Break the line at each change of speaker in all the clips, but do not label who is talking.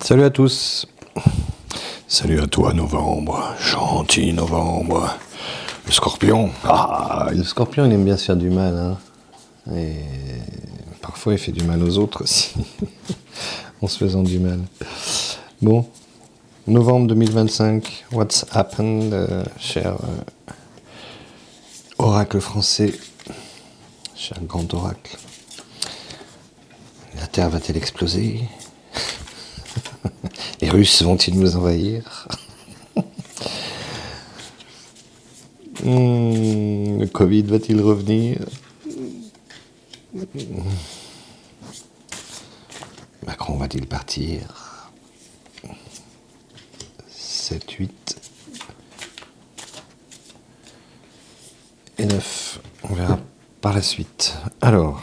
Salut à tous. Salut à toi, novembre. Gentil novembre. Le scorpion. Ah, le scorpion, il aime bien se faire du mal. Hein. Et parfois, il fait du mal aux autres aussi. En se faisant du mal. Bon. Novembre 2025. What's happened, cher oracle français. Cher grand oracle. La Terre va-t-elle exploser ? Les Russes vont-ils nous envahir ? Le Covid va-t-il revenir ? Macron va-t-il partir ? 7, 8 et 9. On verra par la suite. Alors,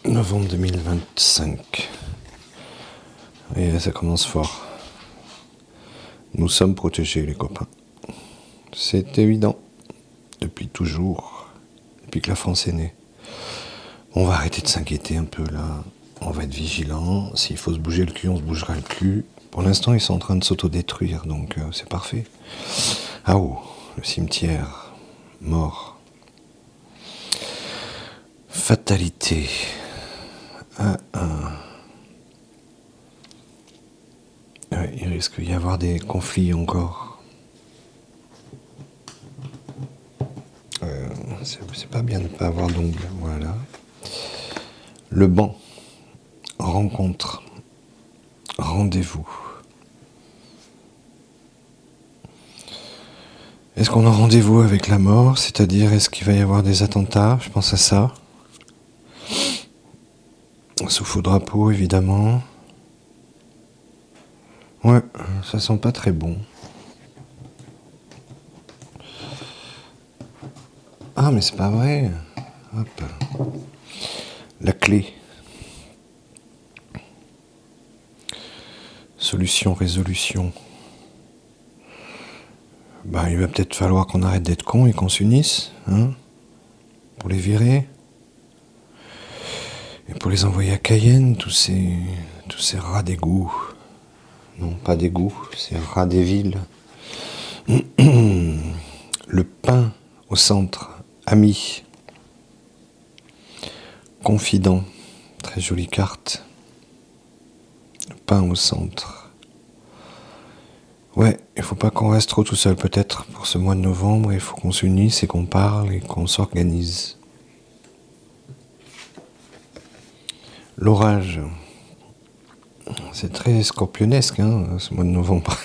novembre 2025. Et là, ça commence fort. Nous sommes protégés, les copains. C'est évident. Depuis toujours. Depuis que la France est née. On va arrêter de s'inquiéter un peu, là. On va être vigilants. S'il faut se bouger le cul, on se bougera le cul. Pour l'instant, ils sont en train de s'autodétruire, donc c'est parfait. Ah oh, le cimetière. Mort. Fatalité. Ouais, il risque d'y avoir des conflits encore. C'est pas bien de ne pas avoir d'ongles. Voilà. Le banc. Rencontre. Rendez-vous. Est-ce qu'on a rendez-vous avec la mort ? C'est-à-dire, est-ce qu'il va y avoir des attentats ? Je pense à ça. Sous faux drapeau, évidemment. Ouais, ça sent pas très bon. Ah, mais c'est pas vrai. Hop. La clé. Solution, résolution. Bah, il va peut-être falloir qu'on arrête d'être cons et qu'on s'unisse, hein, pour les virer. Et pour les envoyer à Cayenne, tous ces rats d'égout. Non, pas d'égout, c'est rats des villes. Le pain au centre. Ami. Confident. Très jolie carte. Le pain au centre. Ouais, il faut pas qu'on reste trop tout seul peut-être pour ce mois de novembre. Il faut qu'on s'unisse et qu'on parle et qu'on s'organise. L'orage. C'est très scorpionesque, hein, ce mois de novembre.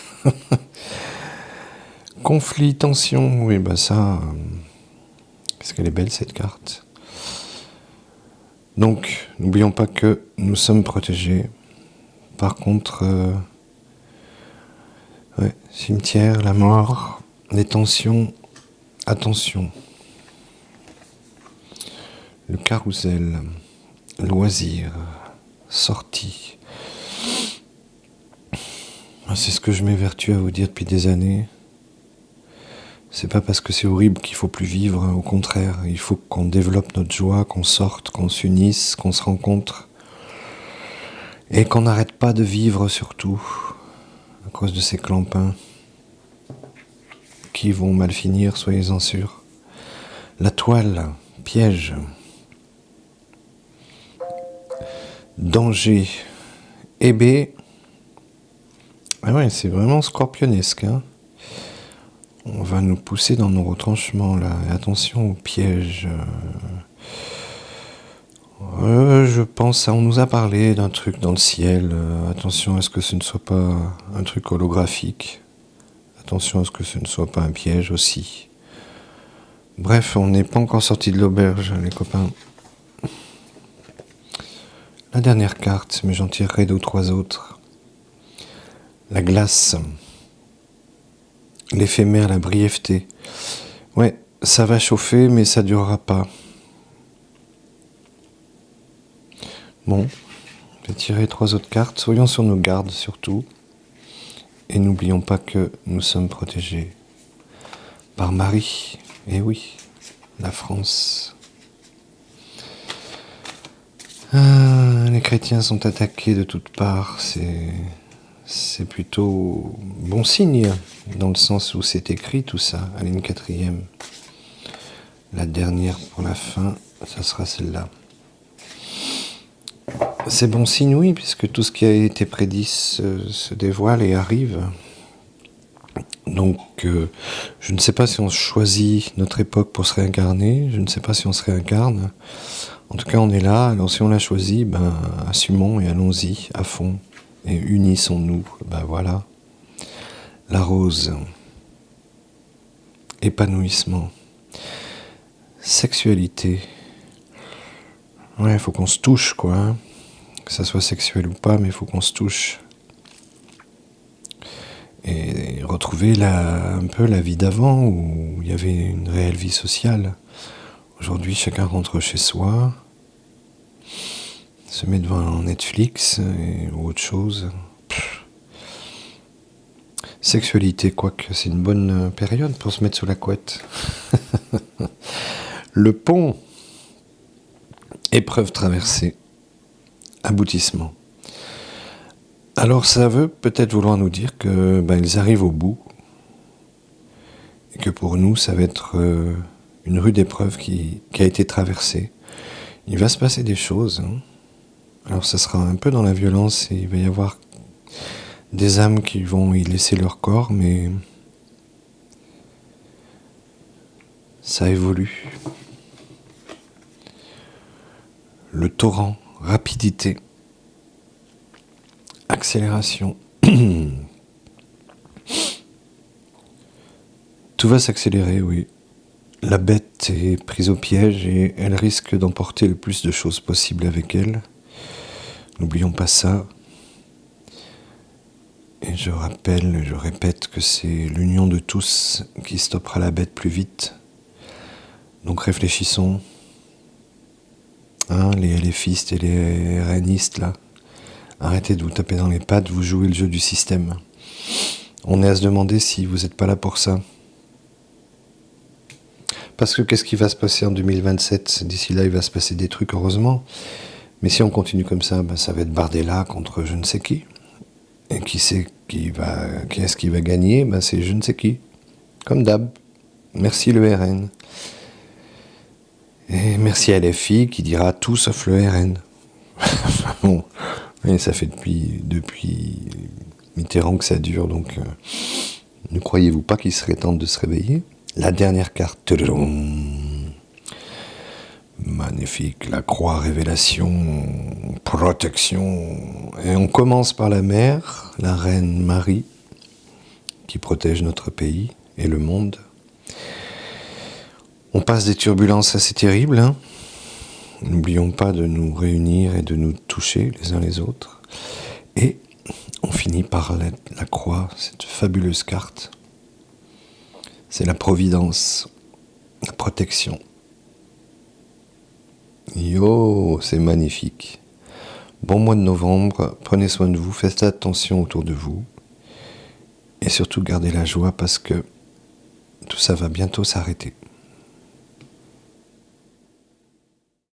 Conflit, tension, oui, bah ça... Qu'est-ce qu'elle est belle, cette carte. Donc, n'oublions pas que nous sommes protégés. Par contre, cimetière, la mort, les tensions, attention. Le carrousel, loisir, sortie. C'est ce que je m'évertue à vous dire depuis des années. C'est pas parce que c'est horrible qu'il faut plus vivre, au contraire, il faut qu'on développe notre joie, qu'on sorte, qu'on s'unisse, qu'on se rencontre. Et qu'on n'arrête pas de vivre surtout, à cause de ces clampins qui vont mal finir, soyez-en sûrs. La toile, piège. Danger. Hébé. Ah ouais, c'est vraiment scorpionesque, hein. On va nous pousser dans nos retranchements, là. Et attention aux pièges. Je pense, on nous a parlé d'un truc dans le ciel. Attention à ce que ce ne soit pas un truc holographique. Attention à ce que ce ne soit pas un piège aussi. Bref, on n'est pas encore sorti de l'auberge, les copains. La dernière carte, mais j'en tirerai 2 ou 3 autres. La glace. L'éphémère, la brièveté. Ouais, ça va chauffer, mais ça durera pas. Bon, je vais tirer 3 autres cartes. Soyons sur nos gardes, surtout. Et n'oublions pas que nous sommes protégés par Marie. Eh oui, la France. Les chrétiens sont attaqués de toutes parts, c'est plutôt bon signe, dans le sens où c'est écrit tout ça, à ligne 4e. La dernière pour la fin, ça sera celle-là. C'est bon signe, oui, puisque tout ce qui a été prédit se dévoile et arrive. Donc, je ne sais pas si on choisit notre époque pour se réincarner, je ne sais pas si on se réincarne. En tout cas, on est là, alors si on l'a choisi, assumons et allons-y à fond. Et unissons-nous, voilà. La rose. Épanouissement. Sexualité. Ouais, il faut qu'on se touche, quoi. Hein. Que ça soit sexuel ou pas, mais il faut qu'on se touche. Et retrouver un peu la vie d'avant, où il y avait une réelle vie sociale. Aujourd'hui, chacun rentre chez soi, se met devant Netflix ou autre chose. Sexualité, quoique, c'est une bonne période pour se mettre sous la couette. Le pont, épreuve traversée, aboutissement. Alors ça veut peut-être vouloir nous dire que ils arrivent au bout et que pour nous ça va être une rude épreuve qui a été traversée. Il va se passer des choses. Hein. Alors ça sera un peu dans la violence et il va y avoir des âmes qui vont y laisser leur corps, mais ça évolue. Le torrent, rapidité, accélération. Tout va s'accélérer, oui. La bête est prise au piège et elle risque d'emporter le plus de choses possibles avec elle. N'oublions pas ça. Et je rappelle et je répète que c'est l'union de tous qui stoppera la bête plus vite. Donc réfléchissons. Hein, les LFistes et les RNistes, là. Arrêtez de vous taper dans les pattes, vous jouez le jeu du système. On est à se demander si vous n'êtes pas là pour ça. Parce que qu'est-ce qui va se passer en 2027 ? D'ici là, il va se passer des trucs, heureusement. Mais si on continue comme ça, ça va être Bardella contre je ne sais qui. Et qui est-ce qui va gagner ? C'est je ne sais qui. Comme d'hab. Merci le RN. Et merci à LFI qui dira tout sauf le RN. Bon, et ça fait depuis Mitterrand que ça dure, donc ne croyez-vous pas qu'il serait temps de se réveiller ? La dernière carte. Magnifique, la croix, révélation, protection. Et on commence par la mère, la reine Marie, qui protège notre pays et le monde. On passe des turbulences assez terribles. Hein. N'oublions pas de nous réunir et de nous toucher les uns les autres. Et on finit par la croix, cette fabuleuse carte. C'est la providence, la protection. Yo, c'est magnifique. Bon mois de novembre, prenez soin de vous, faites attention autour de vous. Et surtout gardez la joie parce que tout ça va bientôt s'arrêter.